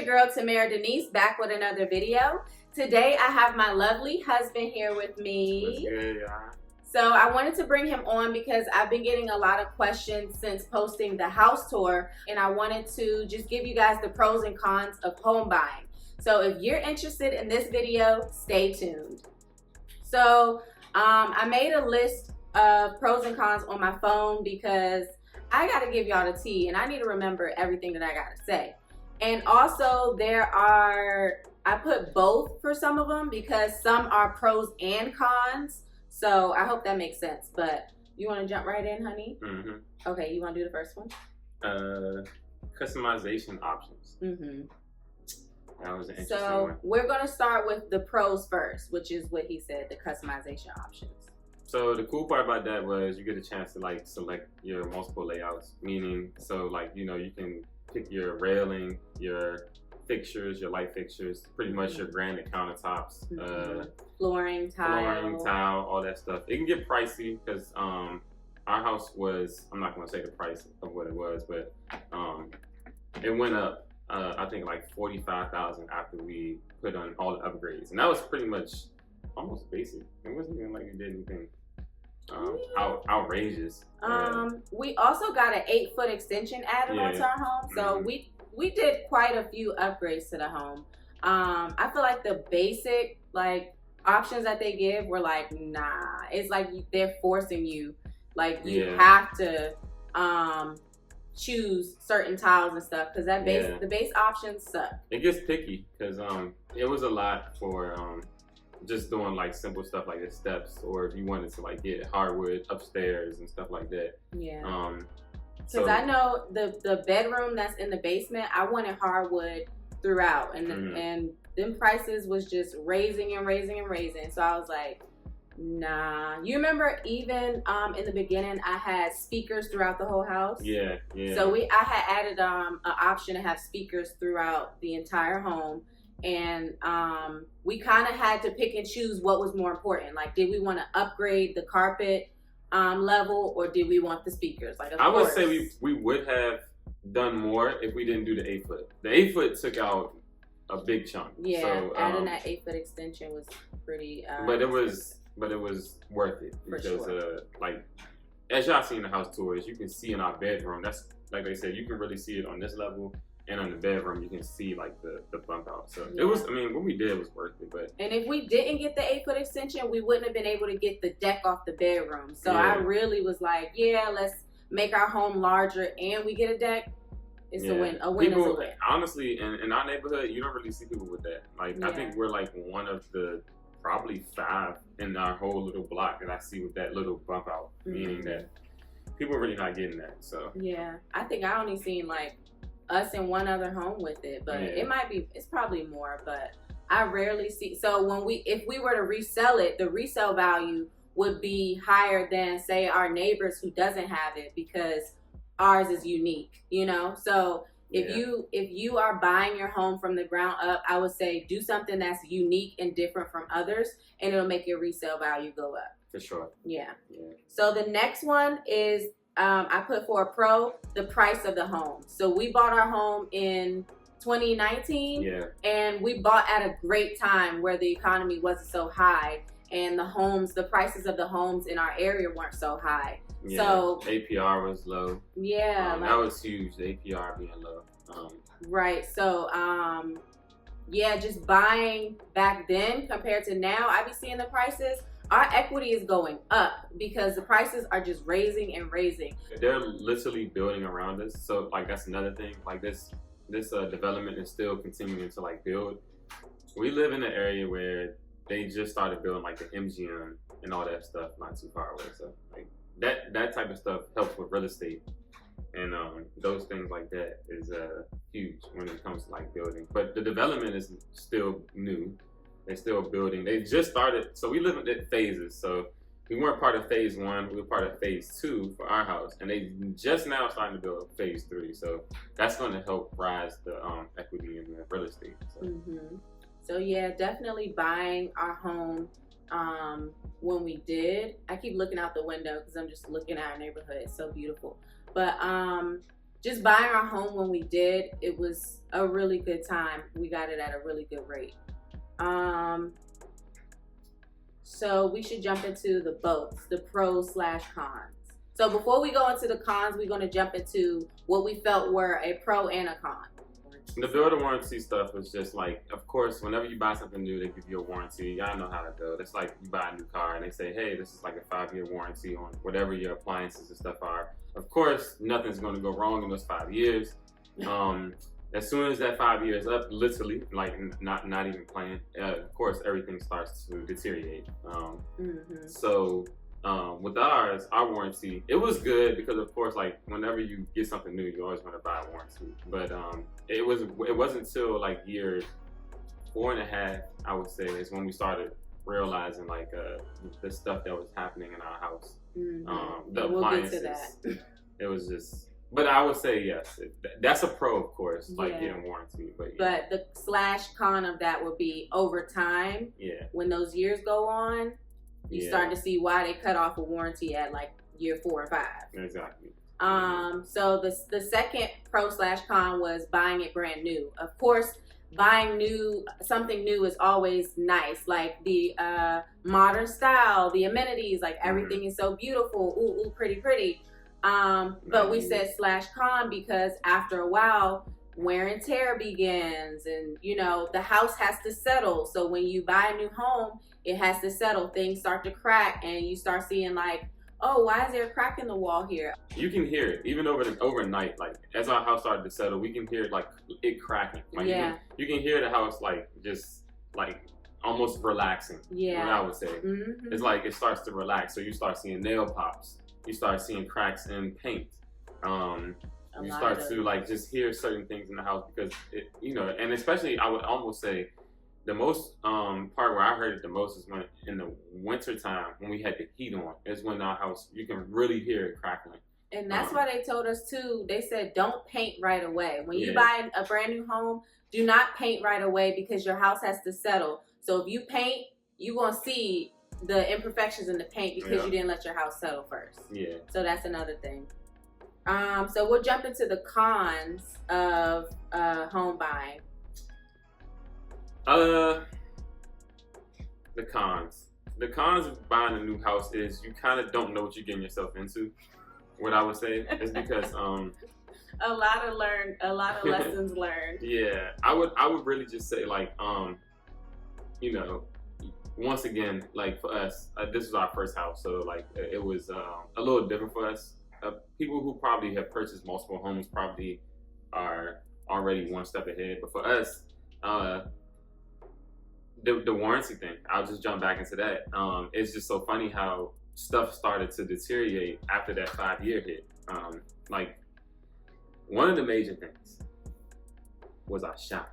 girl Tamara Denise back with another video. Today I have my lovely husband here with me. What's good, y'all? So I wanted to bring him on because I've been getting a lot of questions since posting the house tour, and I wanted to just give you guys the pros and cons of home buying. So if you're interested in this video, stay tuned. So I made a list of pros and cons on my phone because I got to give y'all the tea and I need to remember everything that I got to say. And also I put both for some of them because some are pros and cons. So I hope that makes sense. But you want to jump right in, honey? Mm-hmm. Okay, you want to do the first one? Customization options. Mm-hmm. That was an interesting So one. we're going to start with the pros first, which is what he said, the customization options. So the cool part about that was you get a chance to like select your multiple layouts, meaning you can pick your railing, your fixtures, your light fixtures, pretty much your granite countertops, flooring, tile, all that stuff. It can get pricey because our house was, I'm not going to say the price of what it was, but it went up I think like $45,000 after we put on all the upgrades, and that was pretty much almost basic. It wasn't even like we did anything outrageous. We also got an 8-foot extension added onto our home, so we did quite a few upgrades to the home. I feel like the basic options that they give were like, nah, it's like they're forcing you, like you have to choose certain tiles and stuff because the base options suck. It gets picky because it was a lot for just doing like simple stuff like the steps, or if you wanted to like get hardwood upstairs and stuff like that. Yeah. Because I know the bedroom that's in the basement, I wanted hardwood throughout, and and them prices was just raising and raising and raising. So I was like, nah. You remember even in the beginning, I had speakers throughout the whole house. Yeah. So I had added an option to have speakers throughout the entire home. And we kind of had to pick and choose what was more important. Like, did we want to upgrade the carpet level, or did we want the speakers? Like, I would say we would have done more if we didn't do the 8-foot. The 8-foot took out a big chunk. Yeah, so, adding that 8-foot extension was pretty. But it was worth it because like as y'all see in the house tours, you can see in our bedroom. That's like they said, you can really see it on this level. And on the bedroom, you can see like the bump out. So it was, what we did was worth it. But and if we didn't get the 8-foot extension, we wouldn't have been able to get the deck off the bedroom. So I really was like, let's make our home larger and we get a deck. It's a win. A win is a win. Honestly, in our neighborhood, you don't really see people with that. Like I think we're like one of the probably 5 in our whole little block that I see with that little bump out, meaning that people are really not getting that. So yeah, I think I only seen like us in one other home with it, but it's probably more, but I rarely see. So if we were to resell it, the resale value would be higher than say our neighbors who doesn't have it because ours is unique, so if you are buying your home from the ground up, I would say do something that's unique and different from others, and it'll make your resale value go up for sure. Yeah. So the next one is I put for a pro, the price of the home. So we bought our home in 2019, and we bought at a great time where the economy wasn't so high, and the prices of the homes in our area weren't so high. Yeah, so APR was low. Yeah, that was huge. The APR being low. Right. So just buying back then compared to now, I be seeing the prices. Our equity is going up because the prices are just raising and raising. They're literally building around us. So like that's another thing. Like this development is still continuing to like build. We live in an area where they just started building like the MGM and all that stuff not too far away. So like that type of stuff helps with real estate. And those things like that is huge when it comes to like building. But the development is still new. They're still building. They just started. So we live in phases. So we weren't part of phase 1. We were part of phase 2 for our house. And they just now starting to build phase 3. So that's going to help rise the equity in the real estate. So yeah, definitely buying our home when we did. I keep looking out the window because I'm just looking at our neighborhood. It's so beautiful. But just buying our home when we did, it was a really good time. We got it at a really good rate. So we should jump into the both, the pros / cons. So before we go into the cons, we're going to jump into what we felt were a pro and a con. The builder warranty stuff was just like, of course, whenever you buy something new, they give you a warranty. Y'all know how to build. It's like you buy a new car and they say, hey, this is like a 5-year warranty on whatever your appliances and stuff are. Of course, nothing's going to go wrong in those 5 years. As soon as that 5 years up, literally, like not even playing, of course, everything starts to deteriorate. So with ours, our warranty, it was good because, of course, like whenever you get something new, you always want to buy a warranty. But it wasn't until like year 4.5, I would say, is when we started realizing like the stuff that was happening in our house. The appliances. We'll get to that. It was just. But I would say yes. That's a pro, of course, like getting warranty. But the / con of that would be over time. Yeah. When those years go on, you start to see why they cut off a warranty at like year 4 or 5. Exactly. So the second pro / con was buying it brand new. Of course, buying something new is always nice. Like the modern style, the amenities, like everything is so beautiful. Ooh, pretty. But we said / con because after a while, wear and tear begins, and the house has to settle. So when you buy a new home, it has to settle. Things start to crack, and you start seeing like, oh, why is there a crack in the wall here? You can hear it even overnight. Like as our house started to settle, we can hear it, like it cracking. Like you can hear the house like just like almost relaxing. Yeah, what I would say. It's like it starts to relax. So you start seeing nail pops. You start seeing cracks in paint. You start to like just hear certain things in the house because and especially I would almost say the most part where I heard it the most is when in the winter time when we had the heat on is when our house you can really hear it crackling. And that's why they told us too. They said don't paint right away. When you buy a brand new home, do not paint right away because your house has to settle. So if you paint, you're gonna see the imperfections in the paint because you didn't let your house settle first. Yeah. So that's another thing. So we'll jump into the cons of home buying. The cons. The cons of buying a new house is you kind of don't know what you're getting yourself into. What I would say is because a lot of lessons learned. Yeah, I would really just say like once again, like for us, this was our first house, so like it was a little different for us. People who probably have purchased multiple homes probably are already one step ahead, but for us, the warranty thing, I'll just jump back into that. It's just so funny how stuff started to deteriorate after that 5-year hit. Like one of the major things was our shower.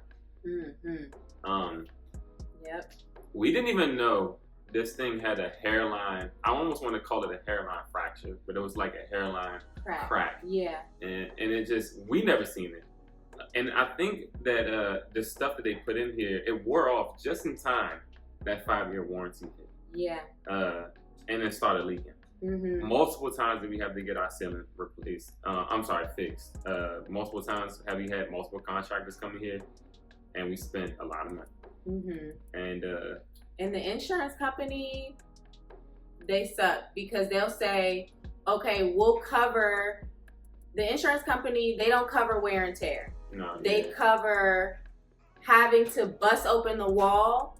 Yep. We didn't even know this thing had a hairline. I almost want to call it a hairline fracture, but it was like a hairline crack. Yeah. And it just, we never seen it. And I think that the stuff that they put in here, it wore off just in time that 5-year warranty hit. Yeah. And it started leaking. Multiple times did we have to get our ceiling replaced. Fixed. Multiple times have we had multiple contractors coming here, and we spent a lot of money. And the insurance company, they suck because they'll say, okay, we'll cover. The insurance company, they don't cover wear and tear. No, they cover having to bust open the wall.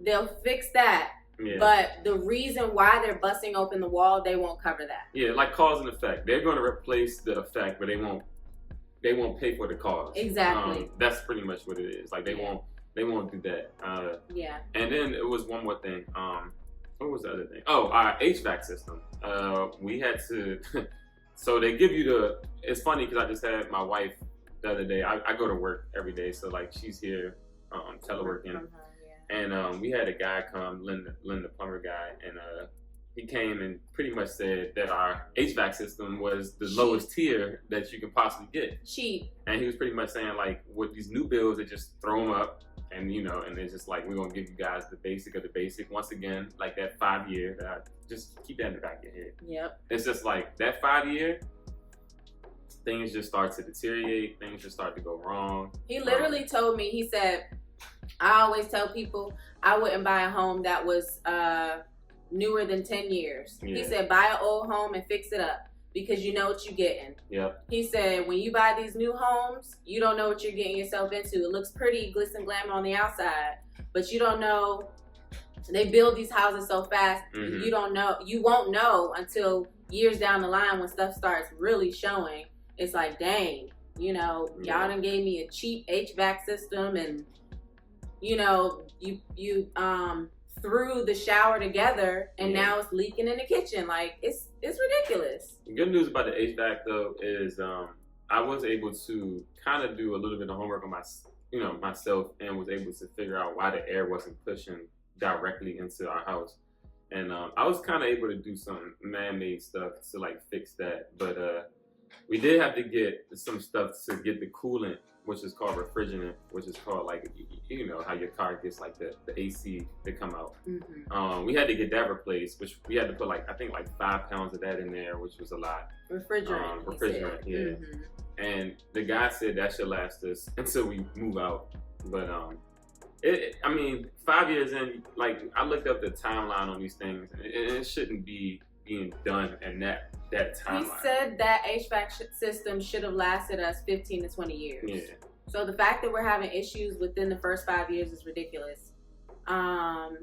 They'll fix that. Yeah. But the reason why they're busting open the wall, they won't cover that. Yeah, like cause and effect. They're going to replace the effect, but they won't pay for the cause. Exactly. That's pretty much what it is. Like they won't do that. And then it was one more thing. What was the other thing? Oh, our HVAC system. We had to. So they give you it's funny because I just had my wife the other day. I go to work every day, so like she's here teleworking. And we had a guy come, Lynn the plumber guy, and he came and pretty much said that our HVAC system was the lowest tier that you can possibly get. Cheap. And he was pretty much saying like with these new bills, they just throw them up. And and it's just like, we're going to give you guys the basic of the basic. Once again, like that 5-year, just keep that in the back of your head. Yep. It's just like that 5-year, things just start to deteriorate. Things just start to go wrong. He literally told me, he said, I always tell people I wouldn't buy a home that was newer than 10 years. Yeah. He said, buy an old home and fix it up because you know what you're getting. Yep. He said, when you buy these new homes, you don't know what you're getting yourself into. It looks pretty, glitz and glamour on the outside, but you don't know. They build these houses so fast, you don't know. You won't know until years down the line when stuff starts really showing. It's like, dang, you know, y'all done gave me a cheap HVAC system, and you know, you threw the shower together, and now it's leaking in the kitchen. Like, it's ridiculous. The good news about the HVAC though is I was able to kind of do a little bit of homework on myself, and was able to figure out why the air wasn't pushing directly into our house. And I was kind of able to do some man-made stuff to like fix that, but we did have to get some stuff to get the coolant, which is called refrigerant, which is called, like, you know how your car gets like the AC to come out. We had to get that replaced, which we had to put like, I think like 5 pounds of that in there, which was a lot. Refrigerant, yeah. And the guy said that should last us until we move out. But I mean, 5 years in, like, I looked up the timeline on these things, and it shouldn't be being done in that timeline. He said that HVAC system should have lasted us 15 to 20 years. Yeah. So the fact that we're having issues within the first 5 years is ridiculous. There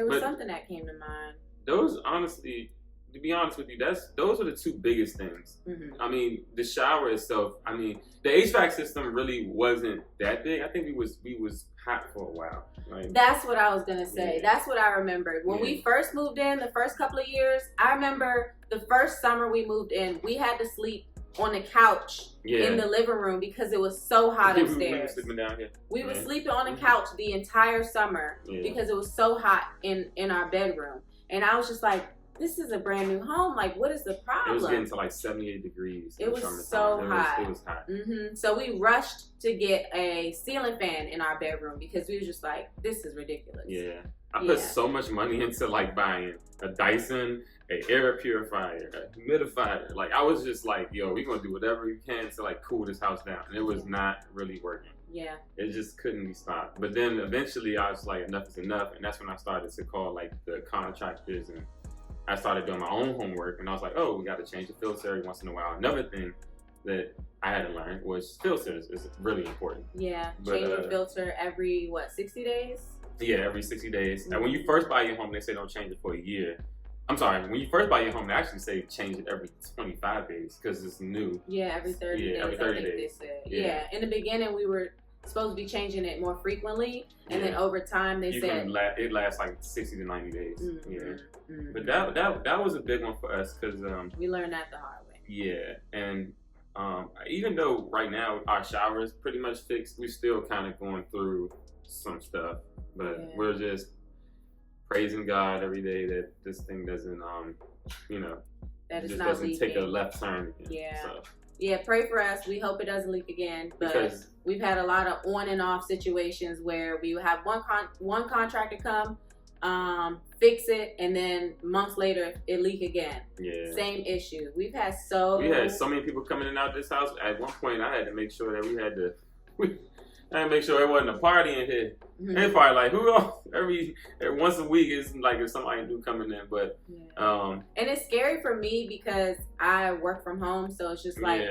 was something that came to mind. Those, honestly, to be honest with you, those are the two biggest things. I mean, the shower itself. I mean, the HVAC system really wasn't that big. I think we was hot for a while. Like, that's what I was gonna say. That's what I remembered when we first moved in. The first couple of years, I remember the first summer we moved in. We had to sleep on the couch in the living room because it was so hot upstairs. We were sleeping down here. We were sleeping on the couch the entire summer because it was so hot in our bedroom, and I was just like, this is a brand new home. Like, what is the problem? It was getting to like 78 degrees. It was so hot. It was hot. So we rushed to get a ceiling fan in our bedroom because we was just like, this is ridiculous. Yeah. I put so much money into like buying a Dyson, an air purifier, a humidifier. Like, I was just like, yo, we're going to do whatever we can to like cool this house down. And it was not really working. Yeah. It just couldn't be stopped. But then eventually I was like, enough is enough. And that's when I started to call like the contractors, and I started doing my own homework, and I was like, oh, we got to change the filter every once in a while. Another thing that I had to learn was filters is really important. Yeah, change your filter every, 60 days? Yeah, every 60 days. And when you first buy your home, they say don't change it for a year. I'm sorry, when you first buy your home, they actually say change it every 25 days because it's new. Yeah, every 30 days. Every 30 days. They said. Yeah, in the beginning, we were supposed to be changing it more frequently, and then over time they said it lasts like 60 to 90 days. But that was a big one for us because we learned that the hard way. Yeah, and even though right now our shower is pretty much fixed, we're still kind of going through some stuff, but we're just praising God every day that this thing doesn't that it's just not doesn't leaking. Take a left turn again. Yeah, pray for us. We hope it doesn't leak again. But because we've had a lot of on and off situations where we would have one contractor come, fix it, and then months later it leak again. Yeah. Same issue. We had so many people coming in and out of this house. At one point, I had to make sure that I had to make sure there wasn't a party in here. It's probably like every once a week is like if somebody new coming in, but and it's scary for me because I work from home, so it's just like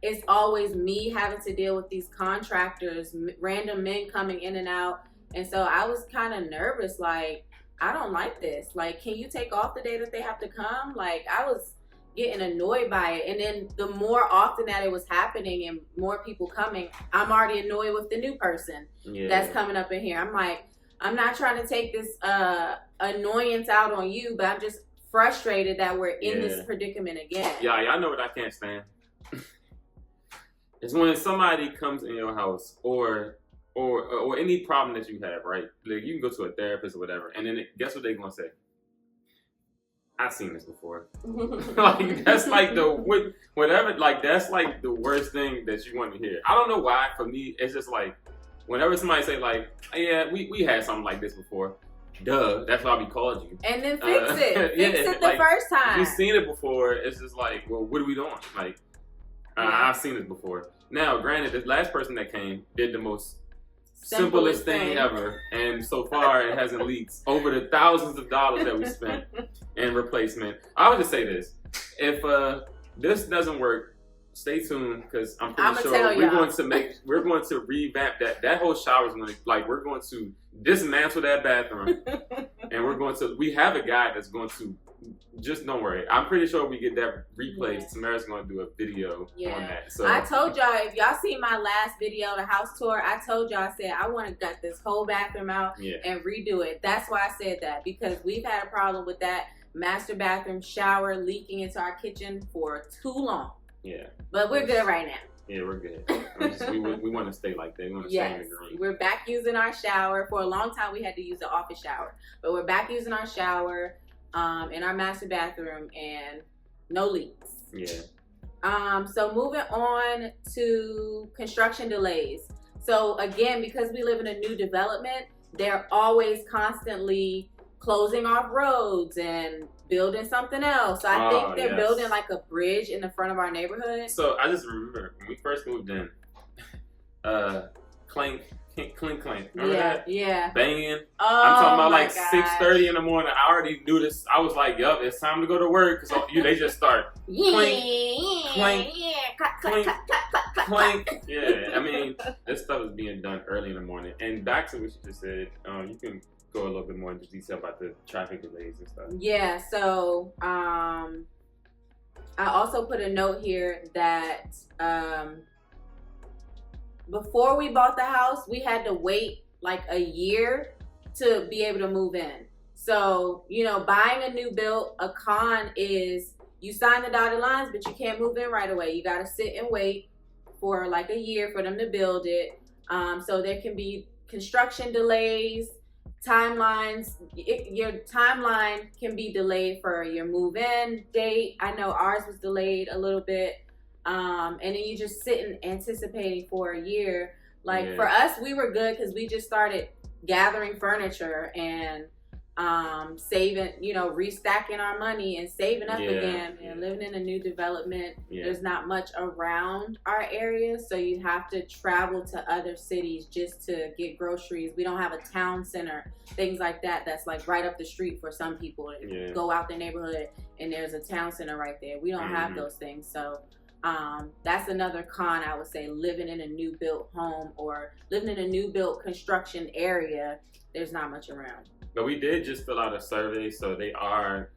it's always me having to deal with these contractors, random men coming in and out, and so I was kind of nervous. Like, I don't like this. Like, can you take off the day that they have to come? Like, I was getting annoyed by it, and then the more often that it was happening and more people coming, I'm already annoyed with the new person that's coming up in here. I'm like, I'm not trying to take this annoyance out on you, but I'm just frustrated that we're in this predicament again. Yeah, y'all know what I can't stand. It's when somebody comes in your house or any problem that you have, right? Like, you can go to a therapist or whatever, and then guess what they're gonna say? I've seen this before. Like, that's like whatever. Like, that's like the worst thing that you want to hear. I don't know why. For me, it's just like whenever somebody say like, yeah, we had something like this before. Duh, that's why we called you. And then fix it. Fix it the first time. You've seen it before. It's just like, well, what are we doing? Like, I've seen this before. Now, granted, the last person that came did the most simplest thing ever, and so far it hasn't leaked over the thousands of dollars that we spent in replacement. I would just say this: if this doesn't work, stay tuned, because I'm pretty sure we're going to revamp that whole shower is going to, like, we're going to dismantle that bathroom, and we have a guy that's going to, just don't worry. I'm pretty sure we get that replaced. Tamara's going to do a video on that. So I told y'all, if y'all see my last video, the house tour, I told y'all, I said I want to gut this whole bathroom out and redo it. That's why I said that, because we've had a problem with that master bathroom shower leaking into our kitchen for too long. Yeah. But we're good right now. Yeah, we're good. We want to stay like that. We want to stay in the green. We're back using our shower. For a long time, we had to use the office shower. But we're back using our shower in our master bathroom, and no leaks. Yeah. So moving on to construction delays. So again, because we live in a new development, they're always constantly closing off roads and building something else. So I think they're building like a bridge in the front of our neighborhood. So I just remember when we first moved in, clink. Remember that? Yeah. Banging. Oh, I'm talking about like 6:30 in the morning. I already knew this. I was like, yup, it's time to go to work. Because they just start clink, clink, clink, clink. Yeah, I mean, this stuff is being done early in the morning. And back to what you just said, you can go a little bit more into detail about the traffic delays and stuff. Yeah, so I also put a note here that before we bought the house, we had to wait like a year to be able to move in. So, buying a new build, a con is you sign the dotted lines, but you can't move in right away. You got to sit and wait for like a year for them to build it. So there can be construction delays, timelines. Your timeline can be delayed for your move-in date. I know ours was delayed a little bit. And then you just sitting anticipating for a year. Like for us, we were good because we just started gathering furniture and saving, restacking our money and saving up again, and living in a new development. There's not much around our area, so you have to travel to other cities just to get groceries. We don't have a town center, things like that. That's like right up the street for some people. Go out their neighborhood and there's a town center right there. We don't have those things, so that's another con, I would say, living in a new built home or living in a new built construction area. There's not much around. But we did just fill out a survey, so they are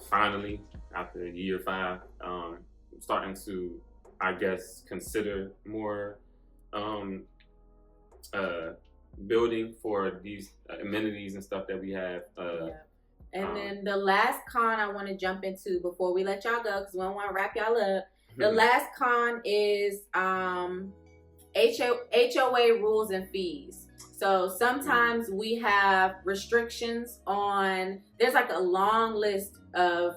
finally, after year 5, starting to, I guess, consider more building for these amenities and stuff that we have. And then the last con I want to jump into before we let y'all go, because we don't want to wrap y'all up. The last con is HOA rules and fees. So sometimes we have restrictions on, there's like a long list of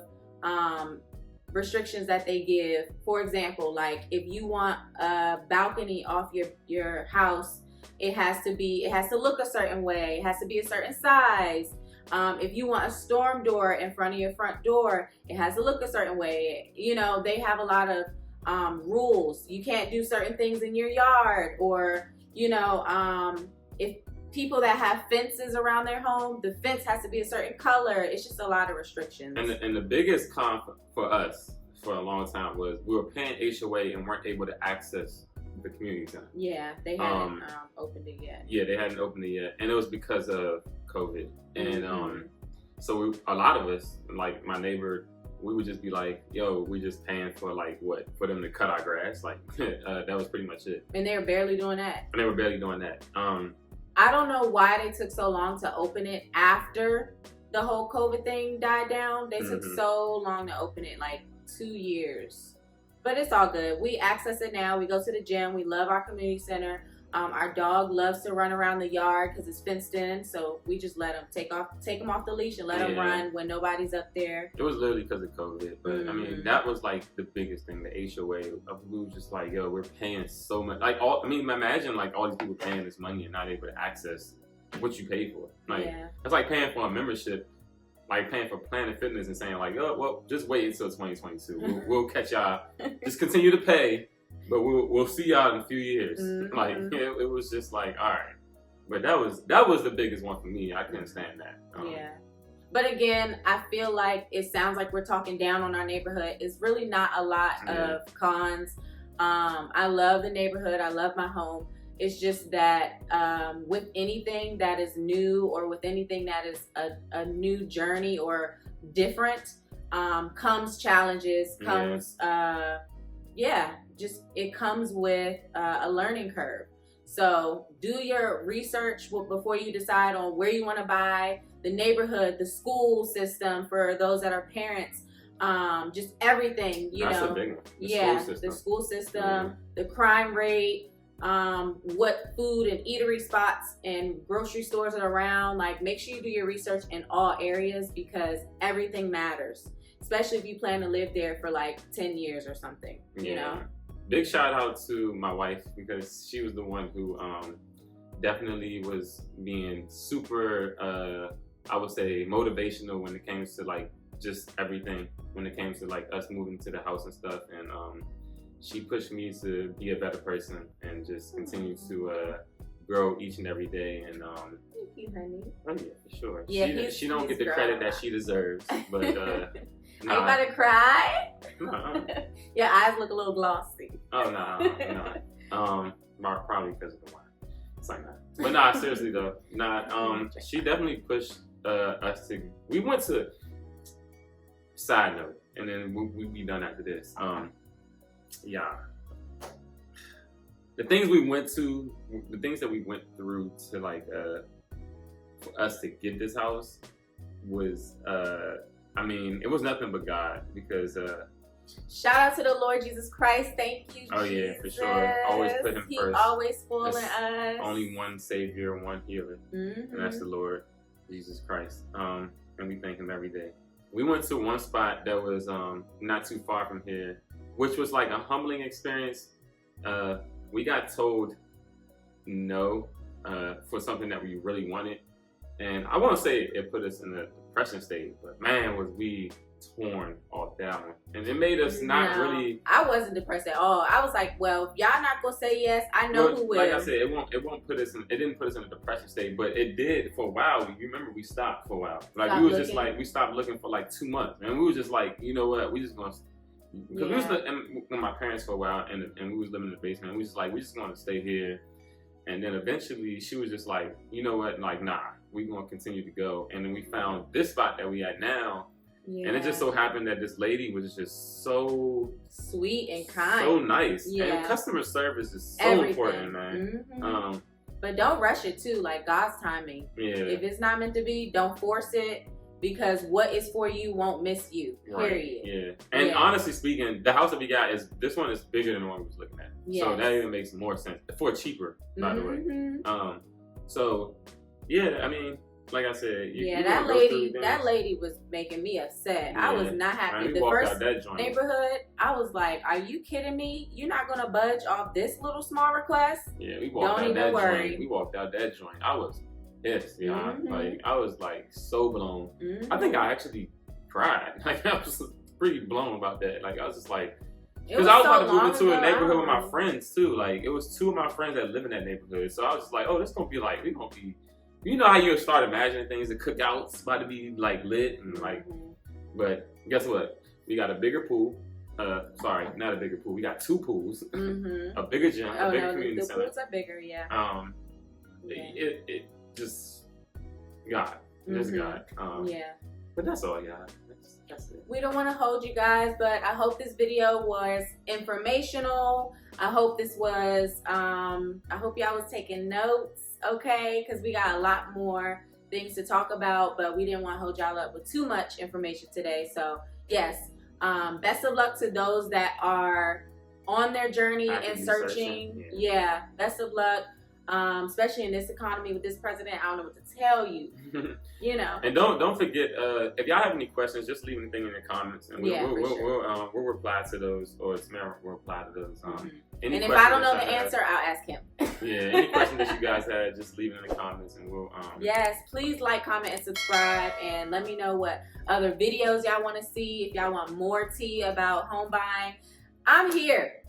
restrictions that they give. For example, like if you want a balcony off your house, it has to look a certain way. It has to be a certain size. If you want a storm door in front of your front door, it has to look a certain way. They have a lot of rules. You can't do certain things in your yard, or if people that have fences around their home, the fence has to be a certain color. It's just a lot of restrictions. And the biggest con for us for a long time was we were paying HOA and weren't able to access the community center. Yeah, they hadn't opened it yet. Yeah, they hadn't opened it yet, and it was because of COVID. And so a lot of us, like my neighbor, we would just be like, yo, we just paying for for them to cut our grass. Like that was pretty much it. And they were barely doing that. I don't know why they took so long to open it after the whole COVID thing died down. They took so long to open it, like 2 years. But it's all good. We access it now. We go to the gym. We love our community center. Our dog loves to run around the yard because it's fenced in, so we just let him take him off the leash and let him run when nobody's up there. It was literally because of COVID, but I mean that was like the biggest thing. The HOA, we were just like, yo, we're paying so much. Like imagine like all these people paying this money and not able to access what you paid for. Like it's like paying for a membership like paying for Planet Fitness and saying like, oh, well, just wait until 2022. We'll catch y'all. Just continue to pay, but we'll see y'all in a few years. Mm-hmm. Like it was just like, all right. But that was the biggest one for me. I couldn't stand that. Yeah. But again, I feel like it sounds like we're talking down on our neighborhood. It's really not a lot of cons. I love the neighborhood. I love my home. It's just that with anything that is new or with anything that is a new journey or different, comes challenges, comes, just it comes with a learning curve. So do your research before you decide on where you want to buy, the neighborhood, the school system for those that are parents, just everything, That's know. A big one. The school system, the crime rate, what food and eatery spots and grocery stores are around. Like, make sure you do your research in all areas because everything matters, especially if you plan to live there for like 10 years or something, you know? Big shout out to my wife because she was the one who definitely was being super, I would say, motivational when it came to like just everything, when it came to like us moving to the house and stuff. And she pushed me to be a better person and just continue to grow each and every day. And thank you, honey. Oh yeah, for sure. Yeah, she don't get the credit that she deserves, but are you about to cry? No. Your eyes look a little glossy. Oh no. Probably because of the wine. It's like that. But nah, seriously though. She definitely pushed us to. We went to. Side note, and then we'll be done after this. The things we went to, the things that we went through to like for us to get this house was it was nothing but God because shout out to the Lord Jesus Christ. Thank you, oh Jesus. Yeah, for sure. Always put him He first. Always spoiling us. Only one Savior, one healer, and that's the Lord Jesus Christ. And we thank him every day. We went to one spot that was not too far from here, which was like a humbling experience. We got told no for something that we really wanted. And I won't say it put us in a depression state, but man, was we torn off that one. And it made us not really... I wasn't depressed at all. I was like, well, if y'all not gonna say yes, I know who will. Like I said, it didn't put us in a depression state, but it did for a while. You remember we stopped for a while. Like we stopped looking for like 2 months. And we was just like, you know what, we just gonna... Because we was with my parents for a while and we was living in the basement. And we just like, we just want to stay here. And then eventually she was just like, you know what, like, nah, we gonna continue to go. And then we found this spot that we at now. Yeah. And it just so happened that this lady was just so sweet and kind, so nice. Yeah, and customer service is so important, man. But don't rush it too. Like God's timing. Yeah. If it's not meant to be, don't force it because what is for you won't miss you. Right. Period. Yeah. And honestly speaking, the house that we got this one is bigger than the one we was looking at. Yes. So that even makes more sense for cheaper, by the way. So yeah, I mean. Like I said, that lady was making me upset. Yeah. I was not happy. The first neighborhood, I was like, "Are you kidding me? You're not gonna budge off this little small request?" Yeah, we walked out that joint. We walked out that joint. I was pissed. Like I was like so blown. I think I actually cried. Like I was pretty blown about that. Like I was just like, because I was about to move into a neighborhood with my friends too. Like it was 2 of my friends that live in that neighborhood. So I was just like, oh, this gonna be like, we gonna be. You know how you start imagining things, the cookouts about to be like lit and like, but guess what? We got a bigger pool. Sorry, not a bigger pool. We got 2 pools, a bigger gym, a bigger community center. The pools are bigger, yeah. It just God, just God. Yeah. But that's all, y'all. That's it. We don't want to hold you guys, but I hope this video was informational. I hope this was, I hope y'all was taking notes. Okay, because we got a lot more things to talk about, but we didn't want to hold y'all up with too much information today. So yes, best of luck to those that are on their journey and searching. Yeah, best of luck, especially in this economy with this president. I don't know what to tell you. You know. And don't forget, if y'all have any questions, just leave anything in the comments, and we'll reply to those, or Samara will reply to those. And if I don't know the answer, I'll ask him. Yeah, any questions that you guys had, just leave it in the comments and we'll Yes, please like, comment, and subscribe, and let me know what other videos y'all want to see. If y'all want more tea about home buying, I'm here.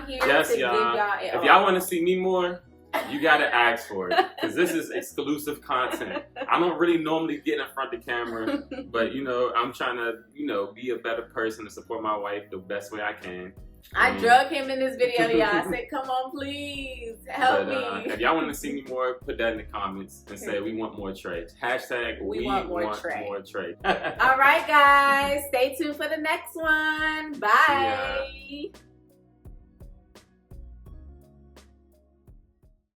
Yes, to y'all. give y'all If y'all want to see me more, you gotta ask for it, because this is exclusive content. I don't really normally get in front of the camera, but you know, I'm trying to, you know, be a better person and support my wife the best way I can. I drug him in this video, y'all. I said, come on, please, help me. If y'all want to see me more, put that in the comments and say we want more Trey. Hashtag we want more Trey. All right, guys. Stay tuned for the next one. Bye.